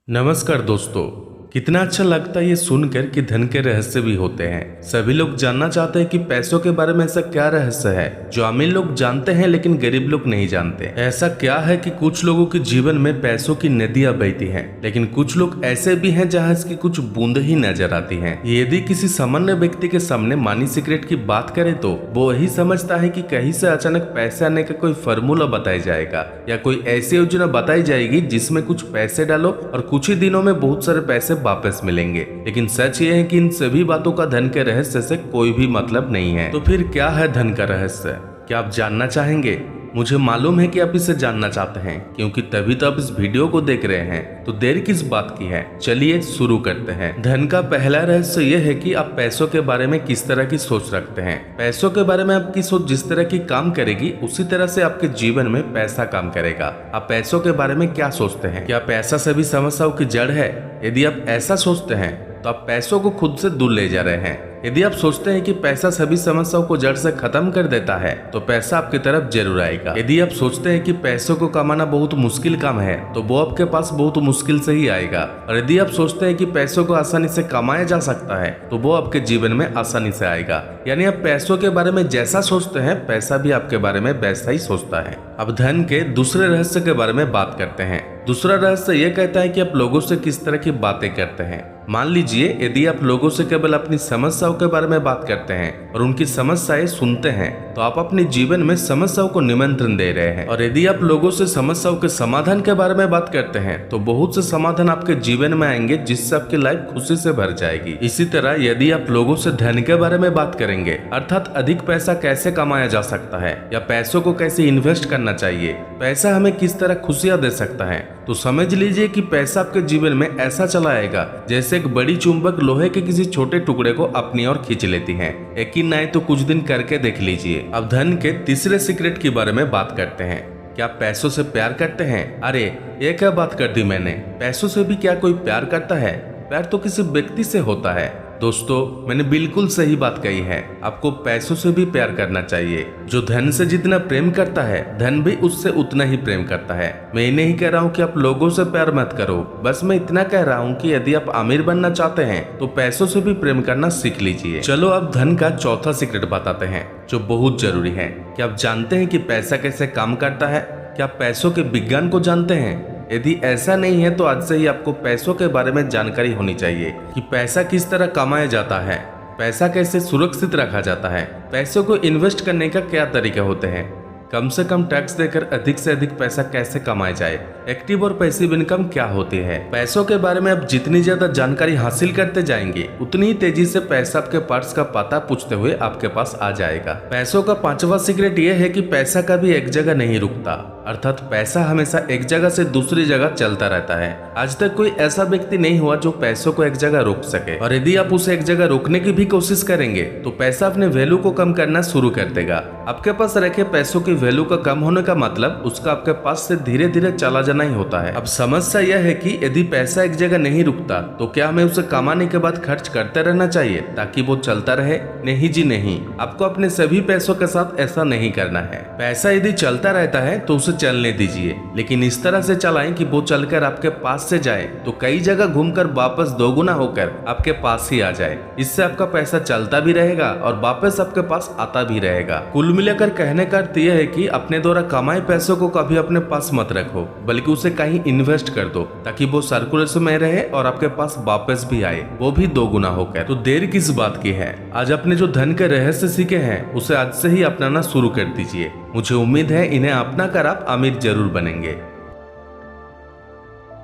नमस्कार दोस्तों। कितना अच्छा लगता है ये सुनकर कि धन के रहस्य भी होते हैं। सभी लोग जानना चाहते हैं कि पैसों के बारे में ऐसा क्या रहस्य है जो अमीर लोग जानते हैं लेकिन गरीब लोग नहीं जानते। ऐसा क्या है कि कुछ लोगों के जीवन में पैसों की नदियां बहती हैं, लेकिन कुछ लोग ऐसे भी हैं जहां इसकी कुछ बूंद ही नजर आती हैं। यदि किसी सामान्य व्यक्ति के सामने मनी सीक्रेट की बात करें तो वो यही समझता है कि कहीं से अचानक पैसे आने का कोई फॉर्मूला बताया जाएगा या कोई ऐसी योजना बताई जाएगी जिसमें कुछ पैसे डालो और कुछ ही दिनों में बहुत सारे पैसे वापस मिलेंगे। लेकिन सच ये है कि इन सभी बातों का धन के रहस्य से कोई भी मतलब नहीं है। तो फिर क्या है धन का रहस्य? क्या आप जानना चाहेंगे? मुझे मालूम है कि आप इसे जानना चाहते हैं, क्योंकि तभी तो आप इस वीडियो को देख रहे हैं। तो देर किस बात की है, चलिए शुरू करते हैं। धन का पहला रहस्य यह है कि आप पैसों के बारे में किस तरह की सोच रखते हैं। पैसों के बारे में आपकी सोच जिस तरह की काम करेगी उसी तरह से आपके जीवन में पैसा काम करेगा। आप पैसों के बारे में क्या सोचते हैं? क्या पैसा सभी समस्याओं की जड़ है? यदि आप ऐसा सोचते हैं तो आप पैसों को खुद से दूर ले जा रहे हैं। यदि आप सोचते हैं कि पैसा सभी समस्याओं को जड़ से खत्म कर देता है तो पैसा आपकी तरफ जरूर आएगा। यदि आप सोचते हैं कि पैसों को कमाना बहुत मुश्किल काम है तो वो आपके पास बहुत मुश्किल से ही आएगा। और यदि आप सोचते हैं कि पैसों को आसानी से कमाया जा सकता है तो वो आपके जीवन में आसानी से आएगा। यानी आप पैसों के बारे में जैसा सोचते हैं पैसा भी आपके बारे में वैसा ही सोचता है। अब धन के दूसरे रहस्य के बारे में बात करते हैं। दूसरा रहस्य यह कहता है कि आप लोगों से किस तरह की बातें करते हैं। मान लीजिए यदि आप लोगों से केवल अपनी समस्याओं के बारे में बात करते हैं और उनकी समस्याएं सुनते हैं तो आप अपने जीवन में समस्याओं को निमंत्रण दे रहे हैं। और यदि आप लोगों से समस्याओं के समाधान के बारे में बात करते हैं तो बहुत से समाधान आपके जीवन में आएंगे जिससे आपकी लाइफ खुशी से भर जाएगी। इसी तरह यदि आप लोगों से धन के बारे में बात करेंगे, अर्थात अधिक पैसा कैसे कमाया जा सकता है या पैसों को कैसे इन्वेस्ट करना चाहिए, पैसा हमें किस तरह खुशियां दे सकता है, तो समझ लीजिए कि पैसा आपके जीवन में ऐसा चला आएगा जैसे एक बड़ी चुंबक लोहे के किसी छोटे टुकड़े को अपनी ओर खींच लेती है। यकीन ना आए तो कुछ दिन करके देख लीजिए। अब धन के तीसरे सीक्रेट के बारे में बात करते हैं। क्या आप पैसों से प्यार करते हैं? अरे ये क्या बात कर दी मैंने, पैसों से भी क्या कोई प्यार करता है? प्यार तो किसी व्यक्ति से होता है। दोस्तों मैंने बिल्कुल सही बात कही है। आपको पैसों से भी प्यार करना चाहिए। जो धन से जितना प्रेम करता है धन भी उससे उतना ही प्रेम करता है। मैं ये नहीं कह रहा हूँ कि आप लोगों से प्यार मत करो, बस मैं इतना कह रहा हूँ कि यदि आप अमीर बनना चाहते हैं तो पैसों से भी प्रेम करना सीख लीजिए। चलो अब धन का चौथा सीक्रेट बताते हैं जो बहुत जरूरी है। क्या आप जानते हैं कि पैसा कैसे काम करता है? क्या आप पैसों के विज्ञान को जानते हैं? यदि ऐसा नहीं है तो आज से ही आपको पैसों के बारे में जानकारी होनी चाहिए कि पैसा किस तरह कमाया जाता है, पैसा कैसे सुरक्षित रखा जाता है, पैसों को इन्वेस्ट करने का क्या तरीके होते हैं, कम से कम टैक्स देकर अधिक से अधिक पैसा कैसे कमाया जाए, एक्टिव और पैसिव इनकम क्या होती है। पैसों के बारे में आप जितनी ज्यादा जानकारी हासिल करते जाएंगे उतनी ही तेजी से पैसा आपके पार्ट्स का पता पूछते हुए आपके पास आ जाएगा। पैसों का पांचवा सीक्रेट यह है कि पैसा कभी एक जगह नहीं रुकता, अर्थात पैसा हमेशा एक जगह से दूसरी जगह चलता रहता है। आज तक कोई ऐसा व्यक्ति नहीं हुआ जो पैसों को एक जगह रोक सके। और यदि आप उसे एक जगह रोकने की भी कोशिश करेंगे तो पैसा अपने वैल्यू को कम करना शुरू कर देगा। आपके पास रखे पैसों की वैल्यू का कम होने का मतलब उसका आपके पास से धीरे धीरे चला जाना ही होता है। अब समस्या यह है कि यदि पैसा एक जगह नहीं रुकता तो क्या हमें उसे कमाने के बाद खर्च करते रहना चाहिए ताकि वो चलता रहे? नहीं जी नहीं, आपको अपने सभी पैसों के साथ ऐसा नहीं करना है। पैसा यदि चलता रहता है तो उसे चलने दीजिए, लेकिन इस तरह से चलाएं कि वो चलकर आपके पास से जाए तो कई जगह घूमकर वापस दोगुना होकर आपके पास ही आ जाए। इससे आपका पैसा चलता भी रहेगा और वापस आपके पास आता भी रहेगा। कुल मिलाकर कहने का अर्थ यह है कि अपने द्वारा कमाए पैसों को कभी अपने पास मत रखो, बल्कि उसे कहीं इन्वेस्ट कर दो ताकि वो सर्कुलेशन में रहे और आपके पास वापस भी आए, वो भी दोगुना होकर। तो देर किस बात की है, आज अपने जो धन के रहस्य सीखे हैं उसे आज से ही अपनाना शुरू कर दीजिए। मुझे उम्मीद है इन्हें अपना कर आप अमीर जरूर बनेंगे।